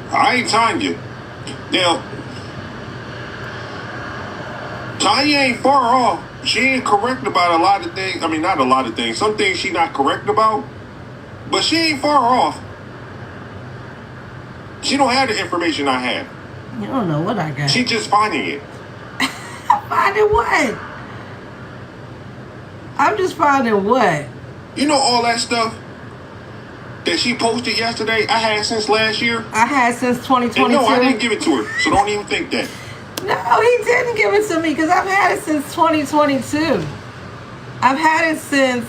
I ain't Tanya. Now, Tanya ain't far off. She ain't correct about a lot of things. I mean, not a lot of things. Some things she not correct about. But she ain't far off. She don't have the information I have. You don't know what I got. She just finding it. Finding what? I'm just finding what? You know all that stuff that she posted yesterday, I had since last year? I had since 2022. And no, I didn't give it to her, so don't even think that. No, he didn't give it to me because I've had it since 2022. I've had it since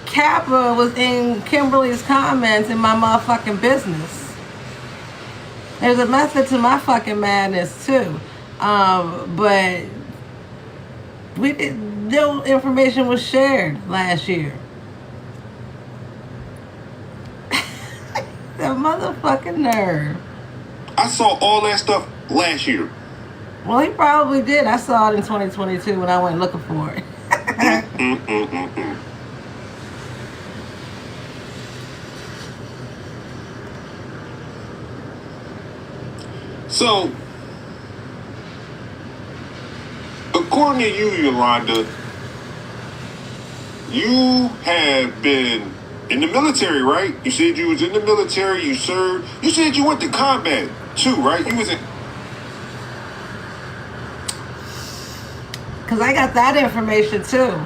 Kappa was in Kimberly's comments in my motherfucking business. There's a method to my fucking madness too. But no information was shared last year. The motherfucking nerve. I saw all that stuff last year. Well, he probably did. I saw it in 2022 when I went looking for it. So, according to you, Yolanda, you have been in the military, right? You said you was in the military, you served. You said you went to combat too, right? You was in... Because I got that information too.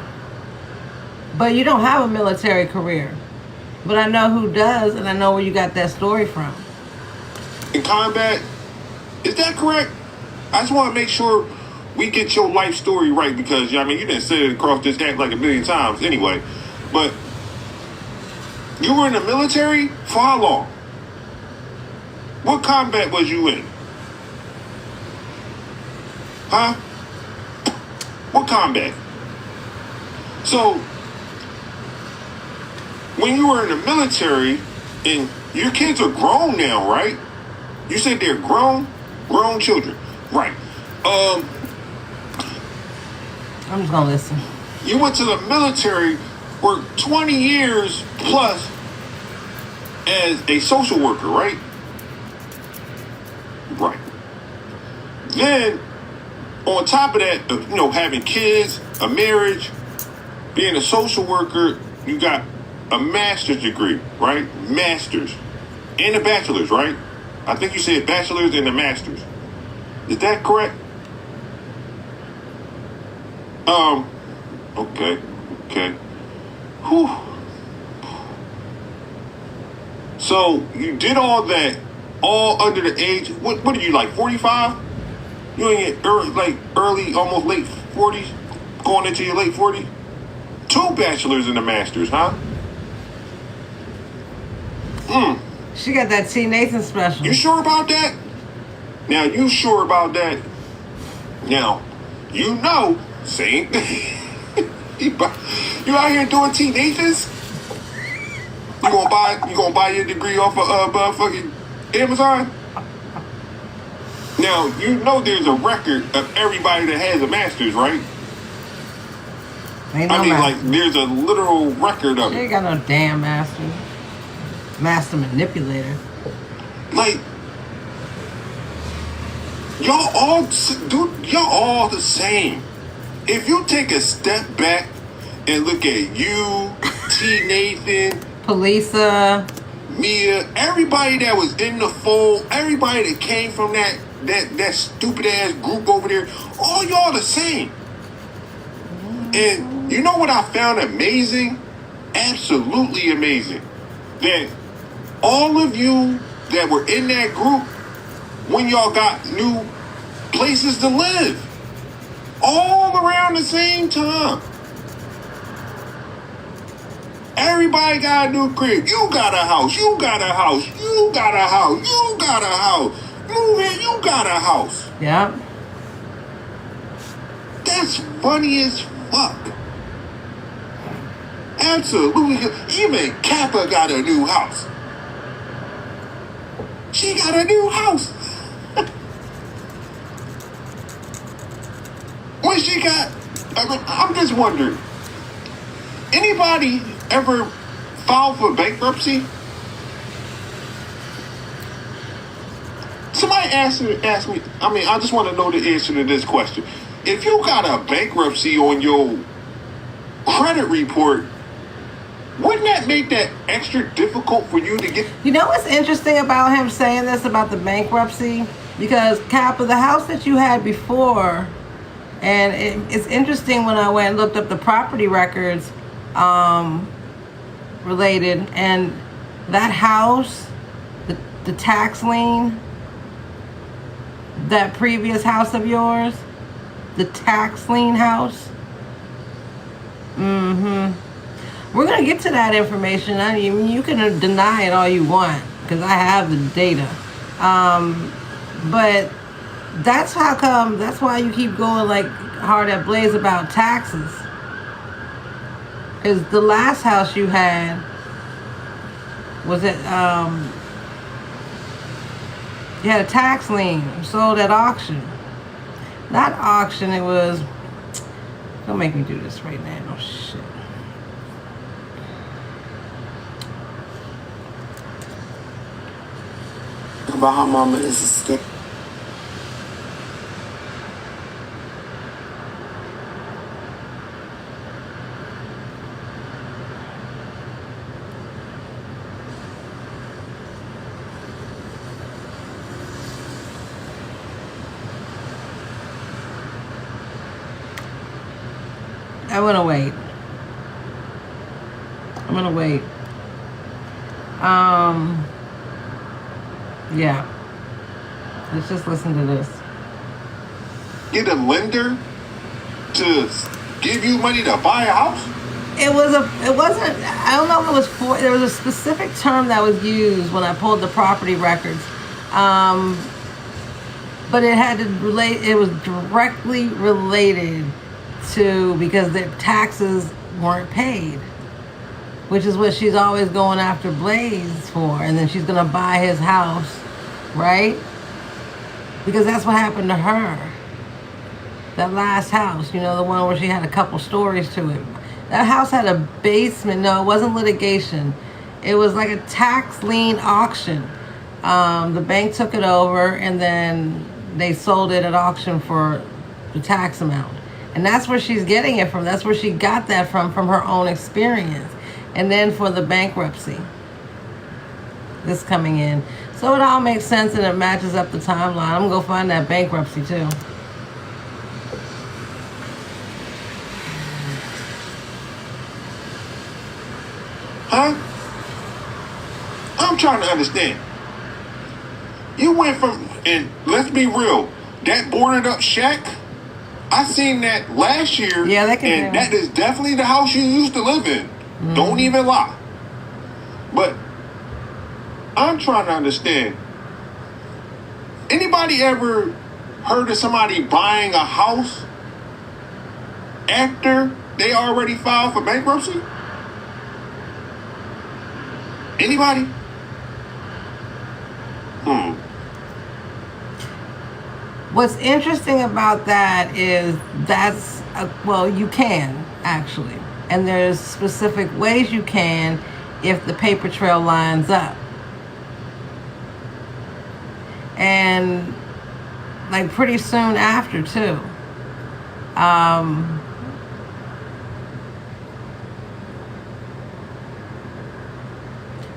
But you don't have a military career. But I know who does, and I know where you got that story from. In combat? Is that correct? I just want to make sure we get your life story right because, I mean, you didn't say it across this act like a million times anyway. But you were in the military for how long? What combat was you in? Huh? What combat? So, when you were in the military, and your kids are grown now, right? You said they're grown children. Right. I'm just gonna listen. You went to the military, worked 20 years plus as a social worker, right? Right. Then, on top of that, you know, having kids, a marriage, being a social worker, you got a master's degree, right? Master's. And a bachelor's, right? I think you said bachelor's and a master's. Is that correct? Okay. Whew. So, you did all that, all under the age, what are you, like 45? You ain't early, almost late 40s, going into your late 40s? 2 bachelors and a master's, huh? She got that T. Nathan special. You sure about that? Now, you sure about that? Now, you know, same thing. You out here doing T. Nathans? You gonna buy your degree off of fucking Amazon? Now, you know there's a record of everybody that has a master's, right? Ain't no I mean, master. like, there's a literal record of She it. ain't got no damn master. Master manipulator. Like, y'all all the same. If you take a step back and look at you, T. Nathan, Polisa, Mia, everybody that was in the fold, everybody that came from that stupid ass group over there, all y'all the same. And you know what I found amazing? Absolutely amazing. That all of you that were in that group, when y'all got new places to live, all around the same time. Everybody got a new crib. You got a house. You got a house. You got a house. You got a house. Move in. You got a house. yeah. That's funny as fuck. Absolutely. Even Kappa got a new house. She got a new house. What she got? I'm just wondering. Anybody ever filed for bankruptcy? Somebody asked me, I mean, I just want to know the answer to this question. If you got a bankruptcy on your credit report, wouldn't that make that extra difficult for you to get? You know what's interesting about him saying this about the bankruptcy? Because Kappa, the house that you had before, and it's interesting when I went and looked up the property records related, and that house, the tax lien, that previous house of yours, the tax lien house. We're going to get to that information. I mean, you can deny it all you want, because I have the data. But that's how come, that's why you keep going like hard at Blaze about taxes. Because the last house you had, was it, you had a tax lien, sold at auction. Not auction, it was, don't make me do this right now, oh shit. About how mama is a skip. I'm gonna wait. I'm gonna wait. Yeah. Let's just listen to this. Get a lender to give you money to buy a house? It wasn't, I don't know if it was for, there was a specific term that was used when I pulled the property records. But it had to relate, it was directly related to, because their taxes weren't paid, which is what she's always going after Blaze for. And then she's going to buy his house, right? Because that's what happened to her. That last house, you know, the one where she had a couple stories to it. That house had a basement. No, it wasn't litigation. It was like a tax lien auction. The bank took it over and then they sold it at auction for the tax amount. And that's where she's getting it from. That's where she got that from her own experience. And then for the bankruptcy, this coming in. So it all makes sense and it matches up the timeline. I'm going to go find that bankruptcy too. Huh? I'm trying to understand. You went from, and let's be real, that boarded up shack, I seen that last year. Yeah, that can and that is definitely the house you used to live in. Don't even lie. But I'm trying to understand. Anybody ever heard of somebody buying a house after they already filed for bankruptcy? Anybody? What's interesting about that is that's, well, you can actually. And there's specific ways you can if the paper trail lines up. And like pretty soon after too.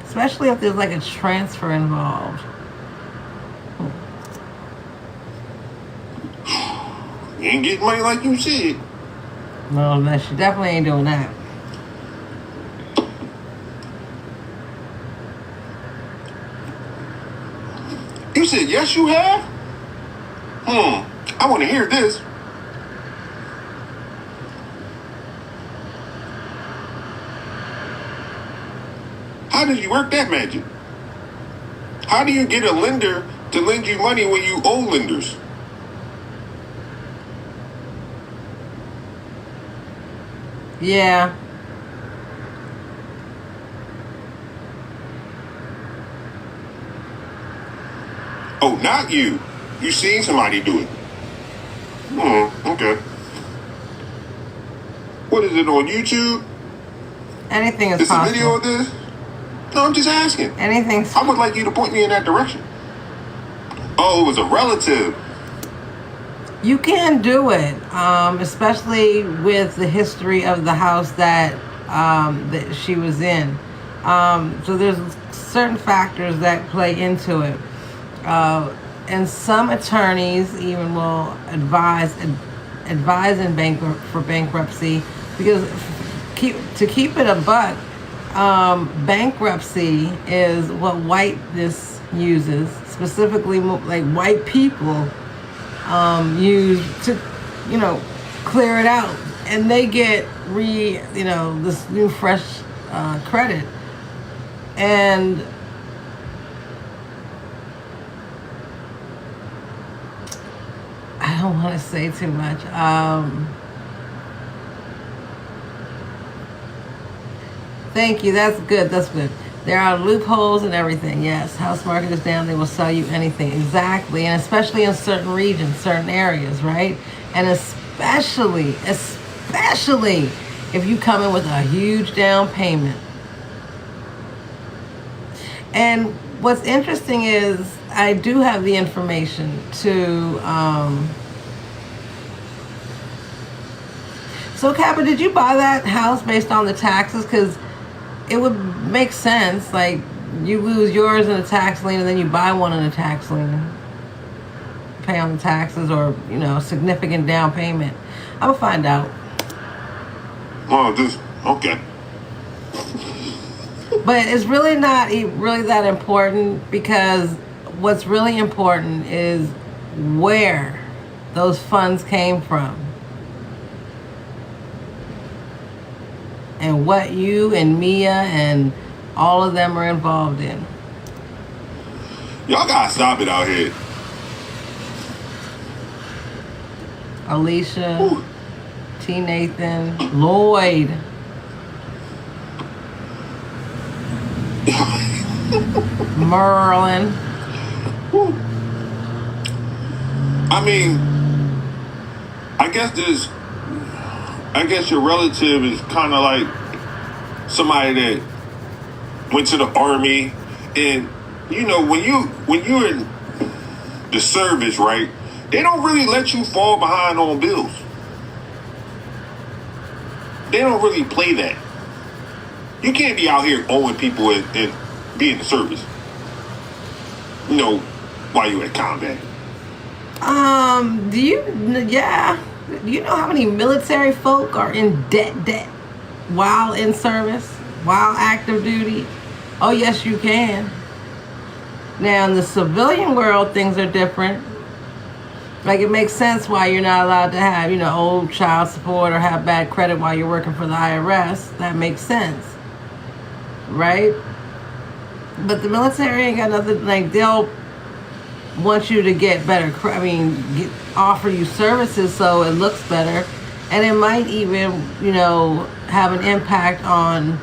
Especially if there's like a transfer involved. You ain't getting money like you said. No, she definitely ain't doing that. You said yes you have? I want to hear this. How did you work that magic? How do you get a lender to lend you money when you owe lenders? Yeah. Oh, not you. You seen somebody do it. Okay. What is it, on YouTube? Anything is Is a possible. video of this? No, I'm just asking. Anything's I would like you to point me in that direction. Oh, it was a relative. You can do it, especially with the history of the house that she was in. So there's certain factors that play into it. And some attorneys even will advise for bankruptcy, because to keep it a buck, bankruptcy is what whiteness uses, specifically like white people use to, clear it out, and they get this new fresh credit. And I don't want to say too much. Thank you. That's good. That's good. There are loopholes and everything. Yes. House market is down. They will sell you anything. Exactly. And especially in certain regions, certain areas, right? And especially if you come in with a huge down payment. And what's interesting is I do have the information to... So, Kappa, did you buy that house based on the taxes? Because it would make sense. Like, you lose yours in a tax lien and then you buy one in a tax lien. Pay on the taxes, or, significant down payment. I'm going to find out. Oh, okay. But it's really not really that important, because what's really important is where those funds came from. And what you and Mia and all of them are involved in. Y'all gotta stop it out here. Alicia, ooh. T. Nathan, Lloyd. Merlin. Ooh. I mean, I guess your relative is kind of like somebody that went to the army, and when you're in the service, right? They don't really let you fall behind on bills. They don't really play that. You can't be out here owing people and be in the service. While you at combat. Do you know how many military folk are in debt while in service, while active duty? Oh, yes, you can. Now, in the civilian world, things are different. Like, it makes sense why you're not allowed to have, old child support or have bad credit while you're working for the IRS. That makes sense, right? But the military ain't got nothing. Like, they'll want you to get better, offer you services so it looks better, and it might even, have an impact on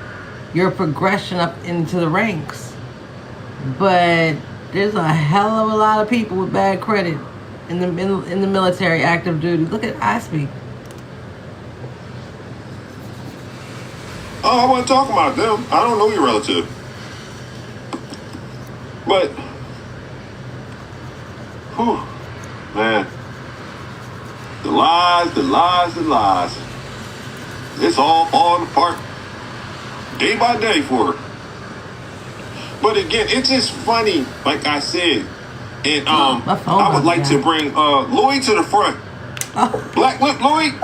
your progression up into the ranks. But there's a hell of a lot of people with bad credit in the military active duty. Look at I Speak. Oh, I wasn't talking about them. I don't know your relative. But, whew, man, the lies. It's all falling apart day by day for her. But again, it's just funny, like I said. And I would like to bring Lloyd to the front. Black Lloyd.